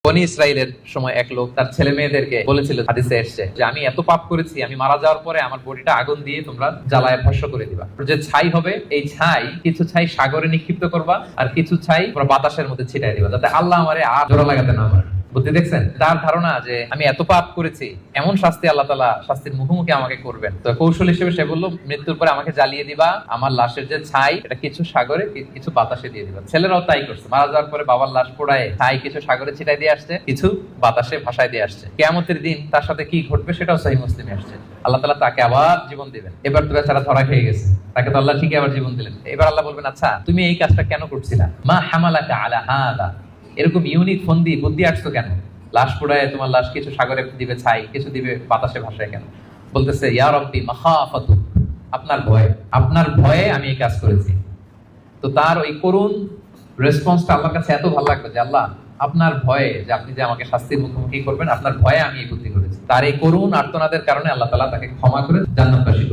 বনি ইসরাইলের সময় এক লোক তার ছেলে মেয়েদেরকে বলেছিল, হাদিসে এসেছে যে আমি এত পাপ করেছি, আমি মারা যাওয়ার পরে আমার বডিটা আগুন দিয়ে তোমরা জ্বালায় ভস্ম করে দিবা। যে ছাই হবে, এই ছাই কিছু ছাই সাগরে নিক্ষিপ্ত করবা আর কিছু ছাই তোমরা বাতাসের মধ্যে ছিটাই দিবা, যাতে আল্লাহ আমারে আর জোড়া লাগাতে না পারে। বুদ্ধি দেখছেন? তার ধারণা যে আমি এত পাপ করেছি, এমন শাস্তি আল্লাহ তাআলা শাস্তির মুখোমুখি আমাকে করবেন। তো কৌশল হিসেবে সে বলল, মৃত্যুর পরে আমাকে জ্বালিয়ে দিবা, আমার লাশের যে ছাই এটা কিছু সাগরে কিছু বাতাসে দিয়ে দিবা। ছেলেরাও তাই করছে, মারা যাওয়ার পরে বাবার লাশ পোড়ায় ছাই কিছু সাগরে ছিটাই দিয়ে আসছে, কিছু বাতাসে ভাসায় দিয়ে আসছে। কিয়ামতের দিন তার সাথে কি ঘটবে সেটাও সহিহ মুসলিমে আসছে। আল্লাহ তাআলা তাকে আবার জীবন দিবেন। এবার তো বেচারা ধরা খেয়ে গেছে, তাকে তো আল্লাহ ঠিকই আবার জীবন দিলেন। এবার আল্লাহ বলবেন, আচ্ছা তুমি এই কাজটা কেন করছিলা? মা হামালাকা আলা হাদা, এরকম ইউনিক ফন্দি বুদ্ধি আসছো কেন? লাশ পোড়ায় তোমার লাশ কিছু সাগরে দিবে ছাই, কিছু দিবে বাতাসে ভাসায় কেন? বলতেছে, ইয়া রাব্বি মাখাফাতু, আপনার ভয়, আপনার ভয়ে আমি এই কাজ করেছি। তো তার ওই করুণ রেসপন্সটা আল্লাহর কাছে এত ভালো লাগলো যে আল্লাহ আপনার ভয়ে, যে আপনি যে আমাকে শাস্তির মুখোমুখি করবেন, আপনার ভয়ে আমি এই বুদ্ধি করেছি। তার এই করুণ আর্তনাদের কারণে আল্লাহ তাআলা তাকে ক্ষমা করে জান্নাতবাসী